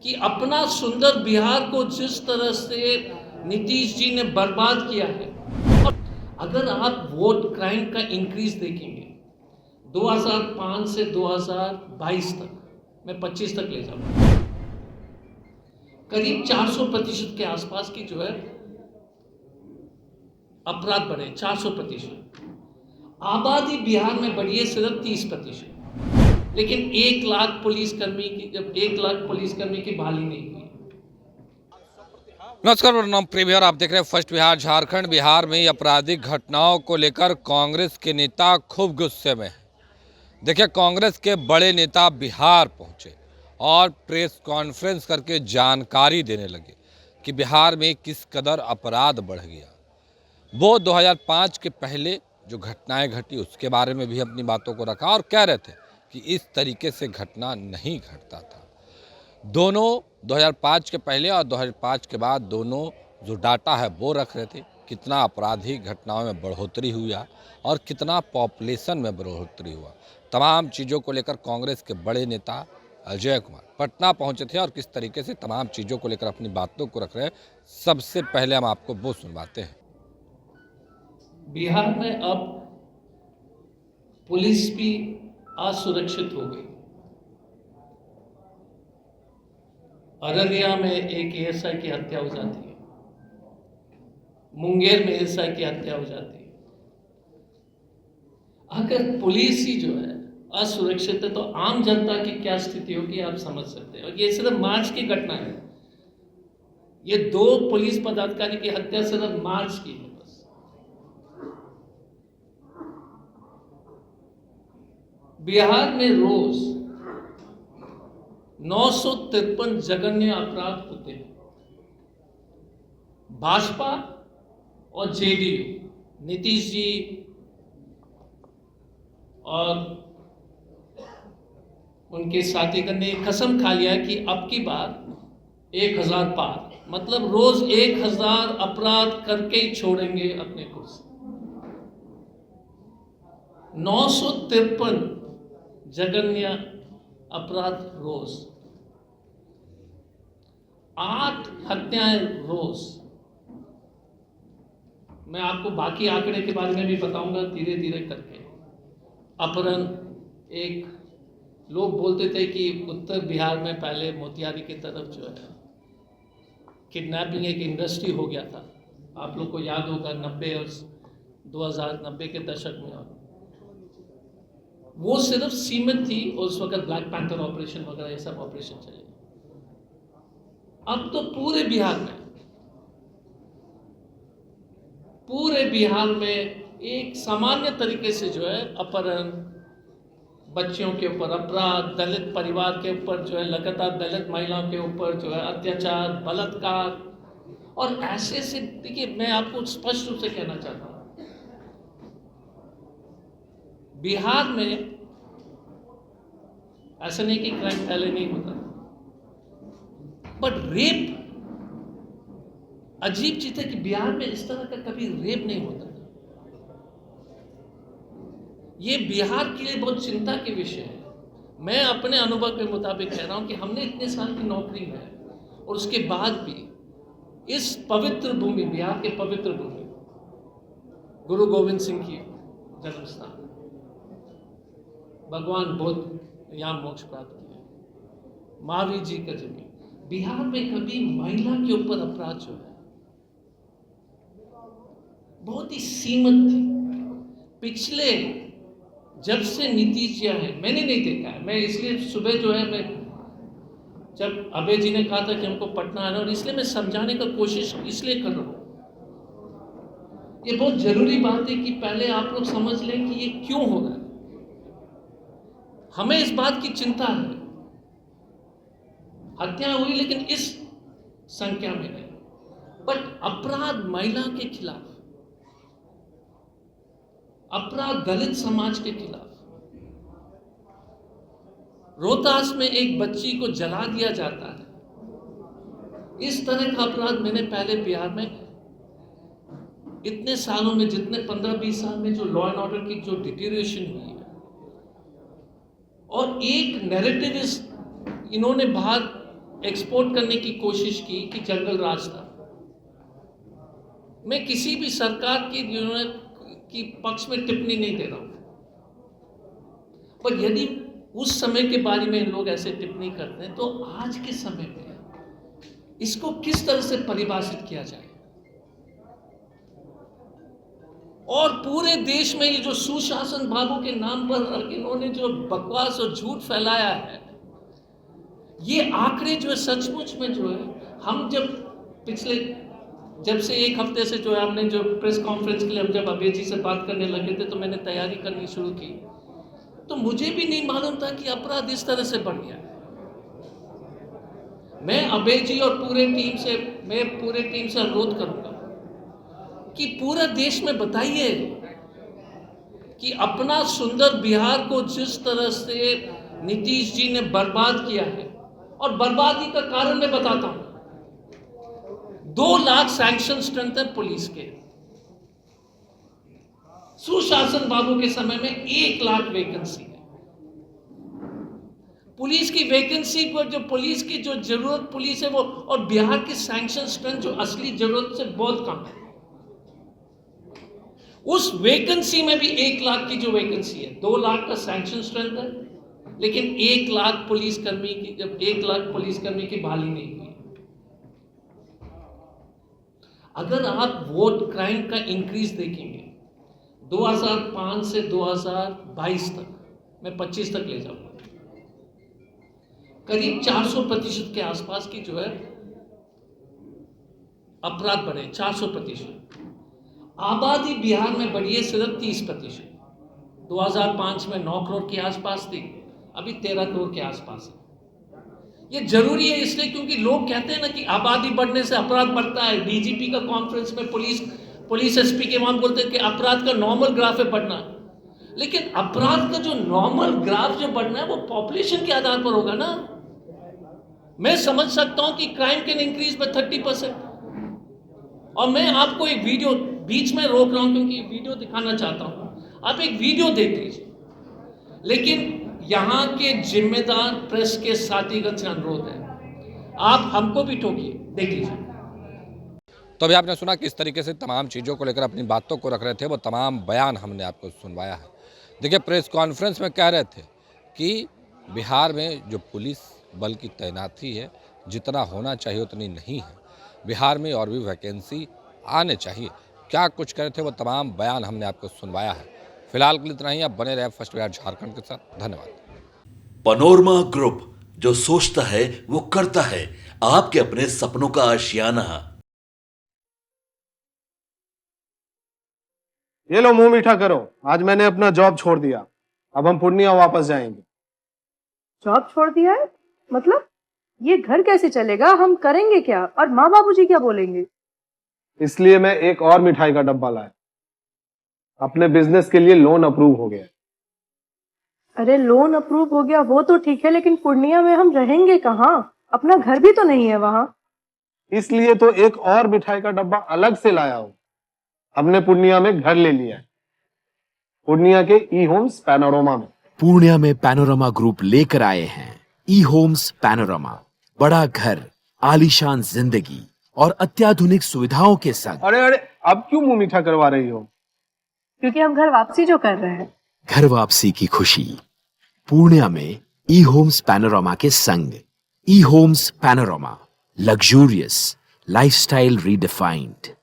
कि अपना सुंदर बिहार को जिस तरह से नीतीश जी ने बर्बाद किया है। और अगर आप वोट क्राइम का इंक्रीज देखेंगे 2005 से 2022 तक, मैं 25 तक ले जाऊंगा, करीब 400% के आसपास की जो है अपराध बढ़े। 400%। आबादी बिहार में बढ़ी है सिर्फ 30%, लेकिन 1 लाख पुलिसकर्मी की बहाली नहीं हुई। नमस्कार, मेरा नाम प्रेम है और आप देख रहे हैं फर्स्ट बिहार झारखंड। बिहार में आपराधिक घटनाओं को लेकर कांग्रेस के नेता खूब गुस्से में हैं। देखिए, कांग्रेस के बड़े नेता बिहार पहुंचे और प्रेस कॉन्फ्रेंस करके जानकारी देने लगे कि बिहार में किस कदर अपराध बढ़ गया। वो 2005 के पहले जो घटनाएं घटी उसके बारे में भी अपनी बातों को रखा और कह रहे थे कि इस तरीके से घटना नहीं घटता था। दोनों 2005 के पहले और 2005 के बाद दोनों जो डाटा है वो रख रहे थे, कितना आपराधिक घटनाओं में बढ़ोतरी हुआ और कितना पॉपुलेशन में बढ़ोतरी हुआ। तमाम चीज़ों को लेकर कांग्रेस के बड़े नेता अजय कुमार पटना पहुंचे थे और किस तरीके से तमाम चीज़ों को लेकर अपनी बातों को रख रहे हैं, सबसे पहले हम आपको वो सुनवाते हैं। बिहार में अब पुलिस भी असुरक्षित हो गई। अररिया में एक एएसआई की हत्या हो जाती है, मुंगेर में एएसआई की हत्या हो जाती है। अगर पुलिस ही जो है असुरक्षित है तो आम जनता की क्या स्थिति होगी आप समझ सकते हैं। और ये सिर्फ मार्च की घटना है। ये 2 पुलिस पदाधिकारी की हत्या सिर्फ मार्च की है बस। बिहार में रोज 953 जघन्य अपराध होते हैं। भाजपा और जेडीयू, नीतीश जी और उनके साथीगण ने कसम खा लिया कि अब की बार 1000 पार, मतलब रोज 1000 अपराध करके ही छोड़ेंगे अपने कुर्सी। 953 जघन्य अपराध रोज, 8 हत्याएं रोज। मैं आपको बाकी आंकड़े के बारे में भी बताऊंगा धीरे धीरे करके। अपहरण, एक लोग बोलते थे कि उत्तर बिहार में पहले मोतिहारी की तरफ जो है किडनैपिंग एक इंडस्ट्री हो गया था। आप लोग को याद होगा 90 और 2090 के दशक में, और वो सिर्फ सीमित थी। उस वक्त ब्लैक पैंथर ऑपरेशन वगैरह ये सब ऑपरेशन चले। अब तो पूरे बिहार में एक सामान्य तरीके से जो है अपहरण, बच्चियों के ऊपर अपराध, दलित परिवार के ऊपर जो है लगातार दलित महिलाओं के ऊपर जो है अत्याचार, बलात्कार, और ऐसे से देखिए, मैं आपको स्पष्ट रूप से कहना चाहता हूं, बिहार में ऐसा नहीं कि क्राइम पहले नहीं होता, बट रेप अजीब चीज है कि बिहार में इस तरह का कभी रेप नहीं होता। ये बिहार के लिए बहुत चिंता के विषय है। मैं अपने अनुभव के मुताबिक कह रहा हूं कि हमने इतने साल की नौकरी में और उसके बाद भी इस पवित्र भूमि, बिहार के पवित्र भूमि, गुरु गोविंद सिंह की जन्मस्थान, भगवान बुद्ध यहाँ मोक्ष प्राप्त किया, महावीर जी का जमीन, बिहार में कभी महिला के ऊपर अपराध जो है बहुत ही सीमित थी। पिछले जब से नीतीश जी है मैंने नहीं देखा है। मैं इसलिए सुबह जो है, मैं जब अभय जी ने कहा था कि हमको पटना आना, और इसलिए मैं समझाने का कोशिश इसलिए कर रहा हूं। ये बहुत जरूरी बात है कि पहले आप लोग समझ लें कि ये क्यों हो रहा है। हमें इस बात की चिंता है, हत्या हुई लेकिन इस संख्या में नहीं, बट अपराध महिला के खिलाफ, अपराध दलित समाज के खिलाफ, रोहतास में एक बच्ची को जला दिया जाता है, इस तरह का अपराध मैंने पहले बिहार में इतने सालों में, जितने 15-20 साल में जो लॉ एंड ऑर्डर की जो डिटीरिएशन हुई है, और एक नैरेटिव इन्होंने बाहर एक्सपोर्ट करने की कोशिश की कि जंगल राज था। मैं किसी भी सरकार की पक्ष में टिप्पणी नहीं दे रहा हूं, पर यदि उस समय के बारे में लोग ऐसे टिप्पणी करते हैं तो आज के समय में इसको किस तरह से परिभाषित किया जाए। और पूरे देश में ये जो सुशासन बाबू के नाम पर इन्होंने जो बकवास और झूठ फैलाया है, ये आंकड़े जो है सचमुच में जो है, हम जब से एक हफ्ते से जो है हमने जो प्रेस कॉन्फ्रेंस के लिए हम जब अभय जी से बात करने लगे थे तो मैंने तैयारी करनी शुरू की, तो मुझे भी नहीं मालूम था कि अपराध इस तरह से बढ़ गया। मैं अभय जी और पूरे टीम से अनुरोध करूंगा कि पूरा देश में बताइए कि अपना सुंदर बिहार को जिस तरह से नीतीश जी ने बर्बाद किया है, और बर्बादी का कारण मैं बताता हूं। 2 लाख सैंक्शन स्ट्रेंथ है पुलिस के। सुशासन बाबू के समय में 1 लाख वैकेंसी है। पुलिस की वैकेंसी पर जो पुलिस की जो जरूरत पुलिस है वो, और बिहार की सैंक्शन स्ट्रेंथ जो असली जरूरत से बहुत कम है, उस वैकेंसी में भी 1 लाख की जो वैकेंसी है, 2 लाख का सैंक्शन स्ट्रेंथ है, लेकिन 1 लाख पुलिसकर्मी की बहाली नहीं हुई। अगर आप वोट क्राइम का इंक्रीज देखेंगे 2005 से 2022 तक, मैं 25 तक ले जाऊंगा, करीब 400% के आसपास की जो है अपराध बढ़े। 400%। आबादी बिहार में बढ़ी है सिर्फ 30%। 2005 में 9 करोड़ के आसपास थी, अभी 13 करोड़ के आसपास है। ये जरूरी है इसलिए क्योंकि लोग कहते हैं ना कि आबादी बढ़ने से अपराध बढ़ता है। डीजीपी का कॉन्फ्रेंस में पुलिस एसपी के वहां बोलते हैं कि अपराध का नॉर्मल ग्राफ है बढ़ना, लेकिन अपराध का जो नॉर्मल ग्राफ जो बढ़ना है वो पॉपुलेशन के आधार पर होगा ना। मैं समझ सकता हूं कि क्राइम कैन इंक्रीज बाय 30%, और मैं आपको एक वीडियो बीच में रोक रहा हूं क्योंकि वीडियो दिखाना चाहता हूं। आप एक वीडियो देख लीजिए, लेकिन यहां के जिम्मेदार प्रेस के साथीगण से अनुरोध है, आप हमको भी टोकिए, देख लीजिए। तो अभी आपने सुना किस तरीके से तमाम चीज़ों को लेकर अपनी बातों को रख रहे थे, वो तमाम बयान हमने आपको सुनवाया है। देखिए, प्रेस कॉन्फ्रेंस में कह रहे थे कि बिहार में जो पुलिस बल की तैनाती है जितना होना चाहिए उतनी नहीं है, बिहार में और भी वैकेंसी आने चाहिए। क्या कुछ कह रहे थे वो तमाम बयान हमने आपको सुनवाया है। फिलहाल के लिए इतना ही। आप बने रहे फर्स्ट बिहार झारखंड के साथ। धन्यवाद। पनोरमा ग्रुप, जो सोचता है वो करता है। आपके अपने सपनों का आशियाना। ये लो, मुंह मीठा करो। आज मैंने अपना जॉब छोड़ दिया, अब हम पूर्णिया वापस जाएंगे। जॉब छोड़ दिया है? मतलब ये घर कैसे चलेगा? हम करेंगे क्या? और माँ बाबूजी क्या बोलेंगे? इसलिए मैं एक और मिठाई का डब्बा लाया। अपने बिजनेस के लिए लोन अप्रूव हो गया। अरे लोन अप्रूव हो गया वो तो ठीक है, लेकिन पूर्णिया में हम रहेंगे कहाँ? अपना घर भी तो नहीं है वहाँ। इसलिए तो एक और मिठाई का डब्बा अलग से लाया हूँ। हमने पूर्णिया में घर ले लिया है, पूर्णिया के ई होम्स पैनोरमा में। पूर्णिया में पैनोरमा ग्रुप लेकर आए हैं ई होम्स पैनोरमा। बड़ा घर, आलीशान जिंदगी और अत्याधुनिक सुविधाओं के संग। अरे अब क्यों मुंह मीठा करवा रही हो? क्योंकि हम घर वापसी जो कर रहे हैं। घर वापसी की खुशी पूर्णिया में ई होम्स पैनोरमा के संग। ई homes panorama, luxurious lifestyle redefined.